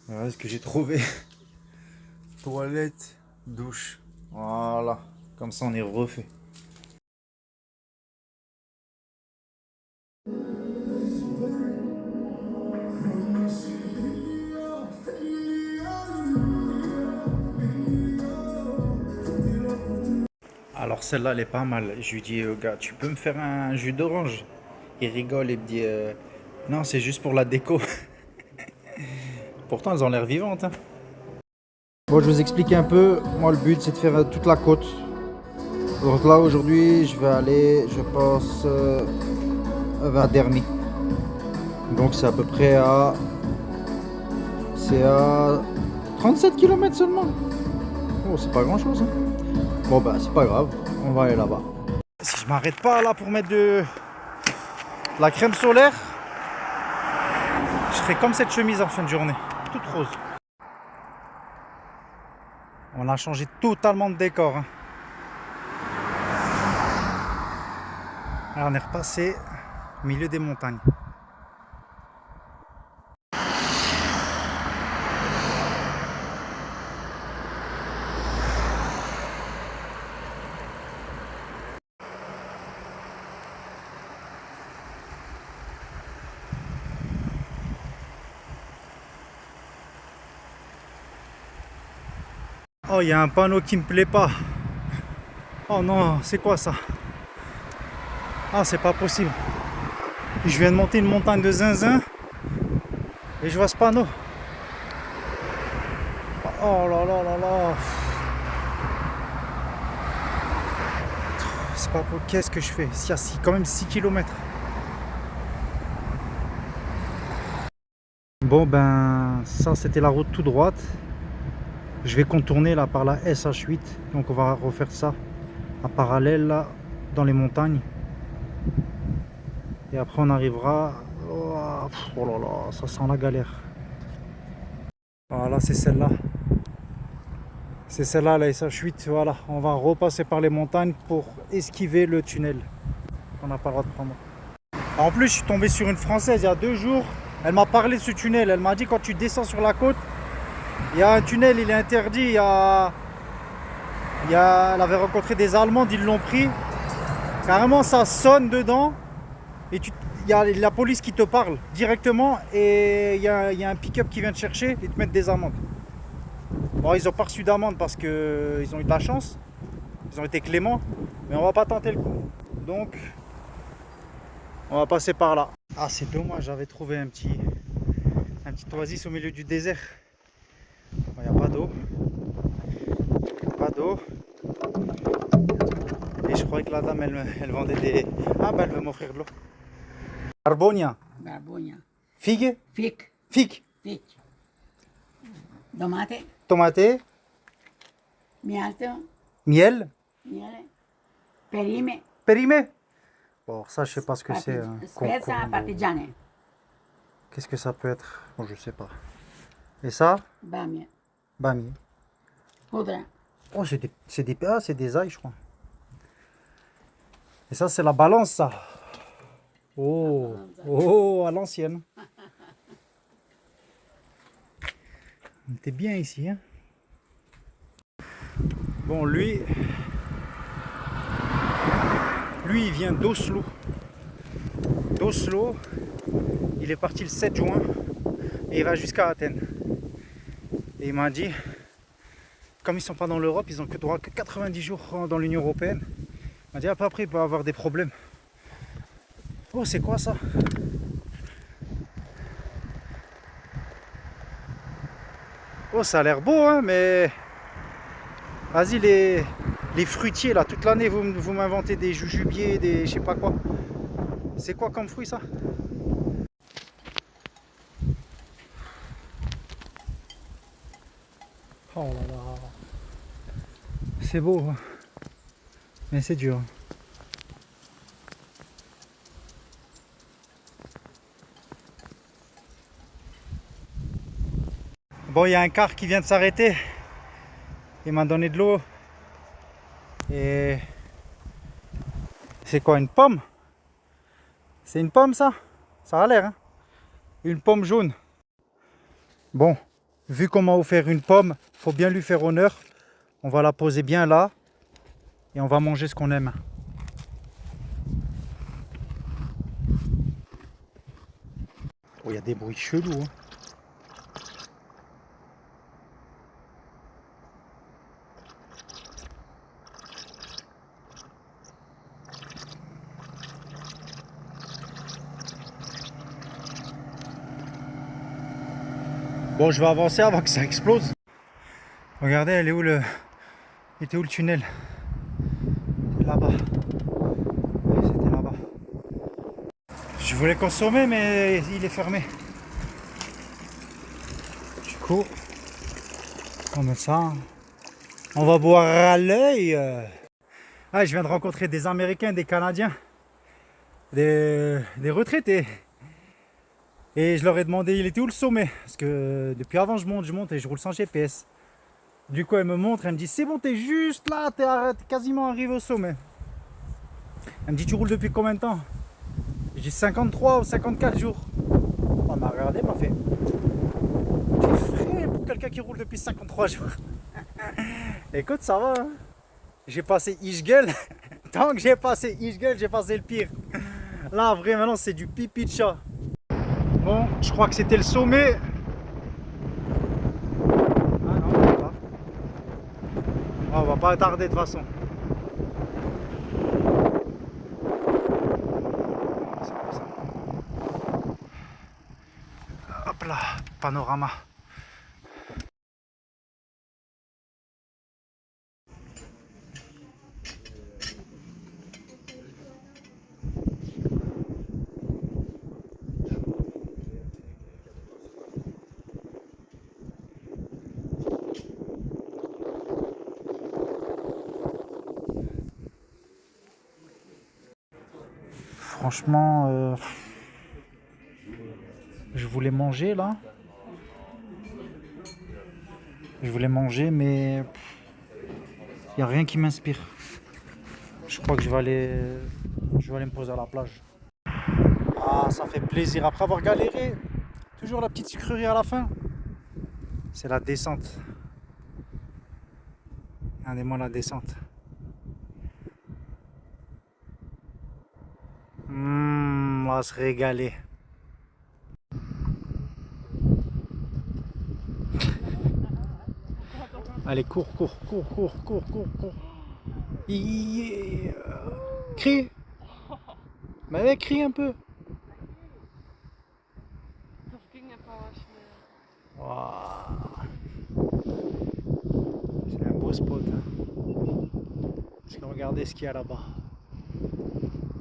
Voilà ce que j'ai trouvé. Toilette, douche. Voilà. Comme ça, on est refait. Alors celle-là, elle est pas mal. Je lui dis au gars, tu peux me faire un jus d'orange? Il rigole et me dit, non, c'est juste pour la déco. Pourtant, elles ont l'air vivantes, hein. Bon, je vous explique un peu. Moi, le but, c'est de faire toute la côte. Donc là, aujourd'hui, je vais aller, je pense, vers Dermy. Donc c'est à peu près à... C'est à 37 km seulement. Oh, c'est pas grand-chose, hein. Bon, bah, c'est pas grave. On va aller là-bas. Si je m'arrête pas là pour mettre de la crème solaire, je serai comme cette chemise en fin de journée. Toute rose. On a changé totalement de décor, hein. Alors, on est repassé au milieu des montagnes. Oh, il y a un panneau qui me plaît pas. Oh non, c'est quoi ça? Ah, c'est pas possible. Je viens de monter une montagne de zinzin et je vois ce panneau. Oh là là là là. C'est pas pour... Qu'est-ce que je fais? Il y a quand même 6 km. Bon ben, ça c'était la route tout droite. Je vais contourner là par la SH8. Donc on va refaire ça en parallèle là, dans les montagnes. Et après on arrivera... Oh là là, ça sent la galère. Voilà, c'est celle-là. C'est celle-là, la SH8. Voilà, on va repasser par les montagnes pour esquiver le tunnel qu'on n'a pas le droit de prendre. En plus, je suis tombé sur une Française il y a 2 jours. Elle m'a parlé de ce tunnel. Elle m'a dit quand tu descends sur la côte, il y a un tunnel, il est interdit. Elle avait rencontré des Allemands, ils l'ont pris. Carrément, ça sonne dedans. Et il y a la police qui te parle directement. Et il y a un pick-up qui vient te chercher et te mettre des amendes. Bon, ils n'ont pas reçu d'amende parce qu'ils ont eu de la chance. Ils ont été cléments. Mais on va pas tenter le coup. Donc, on va passer par là. Ah, c'est dommage, j'avais trouvé un petit oasis au milieu du désert. Il n'y a pas d'eau. Pas d'eau. Et je croyais que la dame, elle vendait des... Ah, bah, elle veut m'offrir de l'eau. Barbonia. Barbuña. Figue. Fic. Figue. Fic. Tomate. Tomate. Mialto. Miel. Miele. Perime. Périmé. Bon, ça, je sais pas ce que c'est. Spezza partigiane. Qu'est-ce que ça peut être? Bon, je sais pas. Et ça? Bamia. Bami. Poudre. Oh, c'est des ailes, je crois. Et ça, c'est la balance, ça. Oh, oh, à l'ancienne. On était bien ici, hein. Bon, lui, il vient d'Oslo. D'Oslo, il est parti le 7 juin et il va jusqu'à Athènes. Et il m'a dit, comme ils sont pas dans l'Europe, ils ont que droit que 90 jours dans l'Union Européenne. Il m'a dit, après, il peut avoir des problèmes. Oh, c'est quoi ça? Oh, ça a l'air beau, hein, mais... Vas-y, les fruitiers, là, toute l'année, vous m'inventez des jujubiers, des... je sais pas quoi. C'est quoi comme fruit, ça? Oh là là. C'est beau, hein, mais c'est dur. Bon, il y a un car qui vient de s'arrêter. Il m'a donné de l'eau. Et... C'est quoi, une pomme? C'est une pomme, ça? Ça a l'air, hein? Une pomme jaune. Bon, vu qu'on m'a offert une pomme, faut bien lui faire honneur. On va la poser bien là et on va manger ce qu'on aime. Oh, il y a des bruits chelous. Hein. Bon, je vais avancer avant que ça explose. Regardez, elle est où le... Il était où le tunnel? Là-bas. C'était là-bas. Je voulais consommer, mais il est fermé. Du coup, on met ça. On va boire à l'œil. Ah, je viens de rencontrer des Américains, des Canadiens, des retraités. Et je leur ai demandé, il était où le sommet? Parce que depuis avant, je monte et je roule sans GPS. Du coup, elle me montre, elle me dit, c'est bon, t'es juste là, t'es quasiment arrivé au sommet. Elle me dit, tu roules depuis combien de temps? J'ai 53 ou 54 jours. On m'a regardé, m'a fait, t'es frais pour quelqu'un qui roule depuis 53 jours. Écoute, ça va. Hein, j'ai passé Ishguel. Tant que j'ai passé Ishguel, j'ai passé le pire. Là, vrai, maintenant, c'est du pipi de chat. Bon, je crois que c'était le sommet. Ah non, pas. Oh, on va pas tarder de toute façon. C'est comme ça. Hop là, panorama. Franchement, je voulais manger là. Je voulais manger, mais il n'y a rien qui m'inspire. Je crois que je vais aller me poser à la plage. Ah, ça fait plaisir après avoir galéré. Toujours la petite sucrerie à la fin. C'est la descente. Regardez-moi la descente. On va se régaler. Allez, cours. Yeah. Crie. Mais crie un peu. Wow. C'est un beau spot. Hein. Parce que regardez ce qu'il y a là-bas.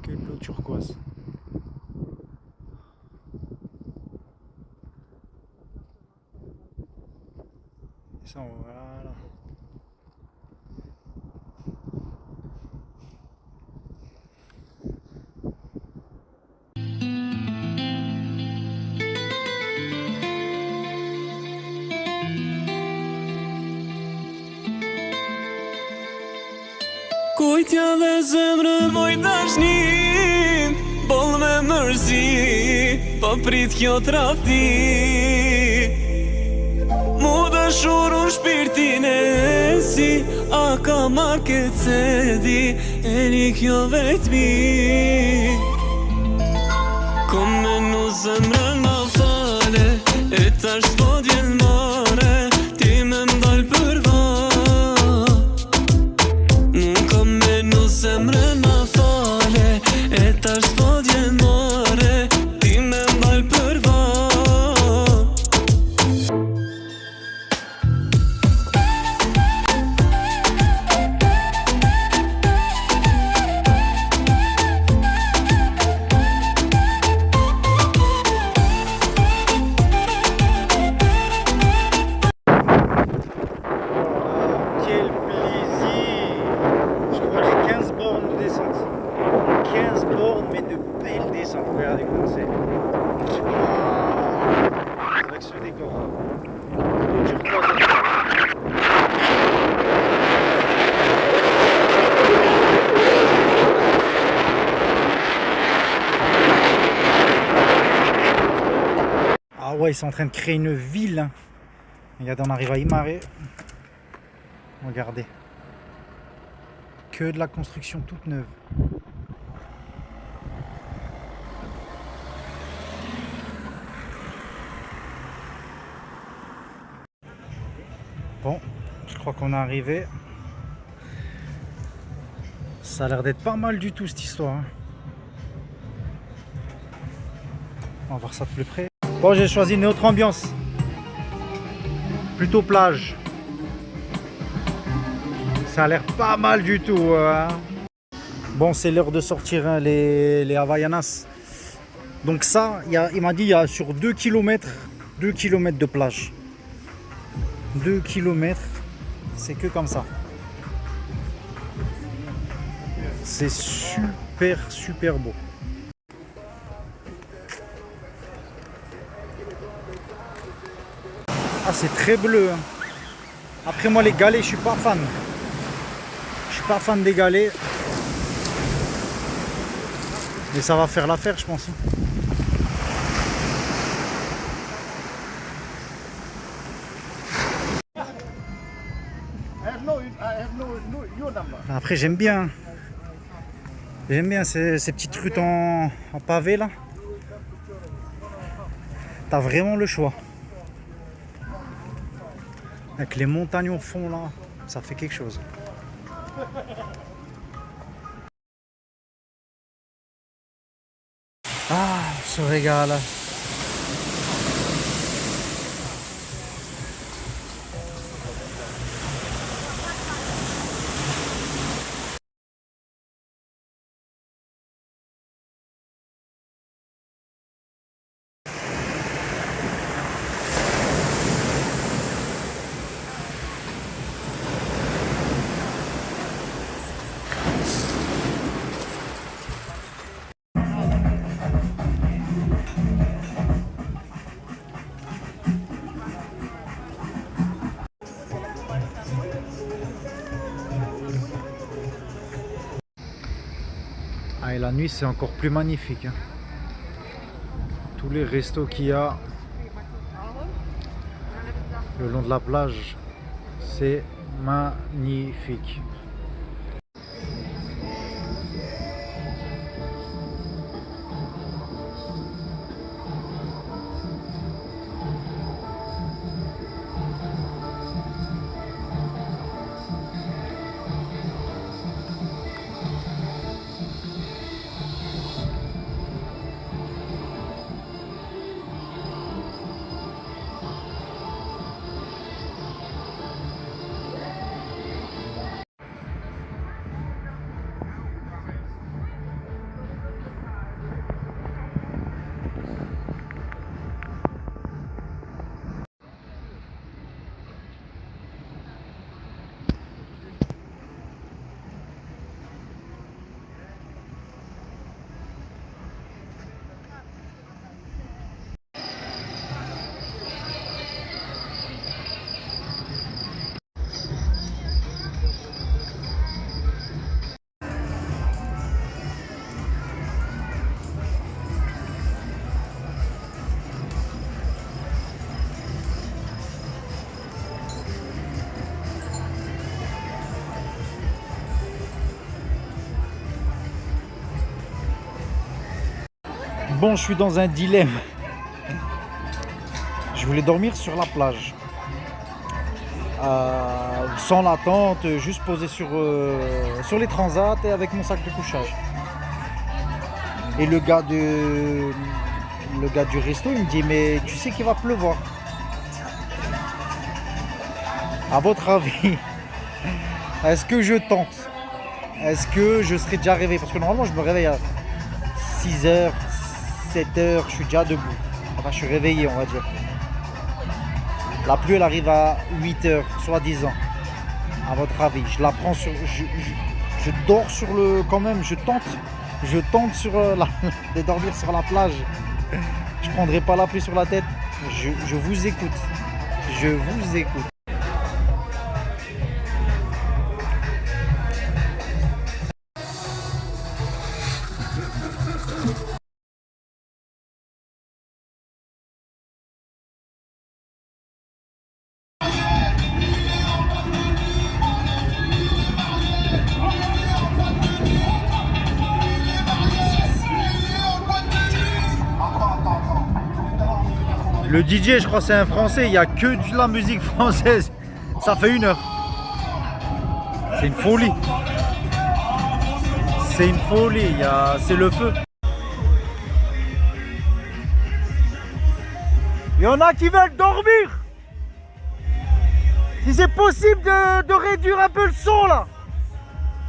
Quelle eau turquoise. Et ça, voilà. Kujtja dhe zemrën moj dashnin Boll me mërzi Pa prit kjo trafti Mu dashurun shpirtin e si A ka market se di E li kjo vetmi Kom me nu zemrën ma fale E tash s'po djen mare Ti me mdal për va Zemrën ma fale E tash s'po djen more Ti me mbal për va Quel plaisir! Je crois que j'ai 15 bornes de descente. 15 bornes, mais de belles descentes. Regardez comment c'est. Avec ce décor. Le turquoise. Ah ouais, ils sont en train de créer une ville. Hein. Regardez, on arrive à Imare. Regardez. Que de la construction toute neuve. Bon, je crois qu'on est arrivé. Ça a l'air d'être pas mal du tout cette histoire. Hein. On va voir ça de plus près. Bon, j'ai choisi une autre ambiance. Plutôt plage. Ça a l'air pas mal du tout. Hein. Bon, c'est l'heure de sortir hein, les Havaianas. Donc ça, il m'a dit il y a sur 2 km de plage. 2 km, c'est que comme ça. C'est super beau. Ah, c'est très bleu. Hein. Après moi les galets, je suis pas fan. Je suis pas fan des galets. Mais ça va faire l'affaire, je pense. Après j'aime bien ces petites rues en pavé là. T'as vraiment le choix. Avec les montagnes au fond là, ça fait quelque chose. Ah, on se régale. Ah, et la nuit c'est encore plus magnifique. Hein. Tous les restos qu'il y a le long de la plage, c'est magnifique. Bon, je suis dans un dilemme. Je voulais dormir sur la plage. Sans la tente, juste posé sur les transats et avec mon sac de couchage. Et le gars du resto, il me dit, mais tu sais qu'il va pleuvoir. À votre avis, est-ce que je tente? Est-ce que je serais déjà réveillé? Parce que normalement, je me réveille à 6h, 7h, je suis déjà debout. Enfin, je suis réveillé, on va dire. La pluie, elle arrive à 8h, soi-disant. À votre avis, je la prends sur... Je dors sur le... Quand même, je tente de dormir sur la plage. Je prendrai pas la pluie sur la tête. Je vous écoute. Je vous écoute. Le DJ, je crois c'est un français, il n'y a que de la musique française. Ça fait 1 heure. C'est une folie. C'est une folie, c'est le feu. Il y en a qui veulent dormir. Si c'est possible de réduire un peu le son là.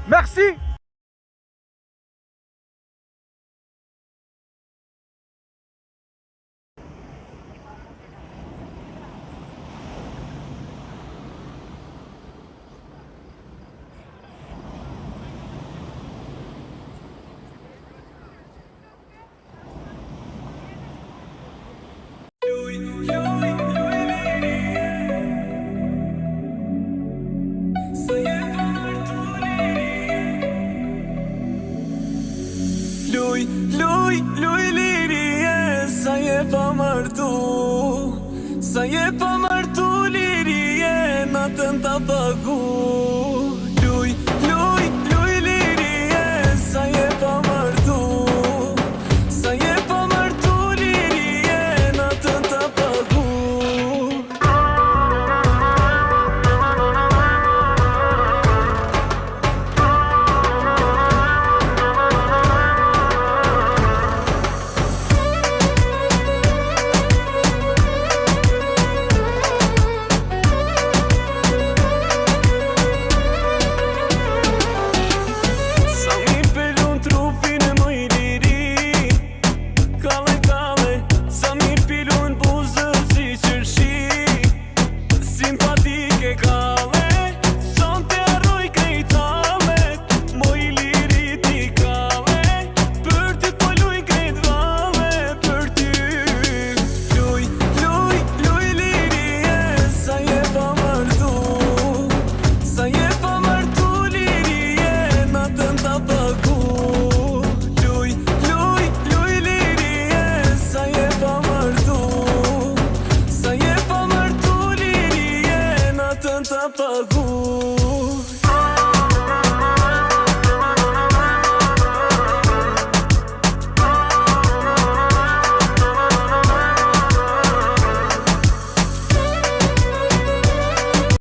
Merci. Lui lirie, sa je pa martu. Sa je pa martu lirie, natën ta pagu.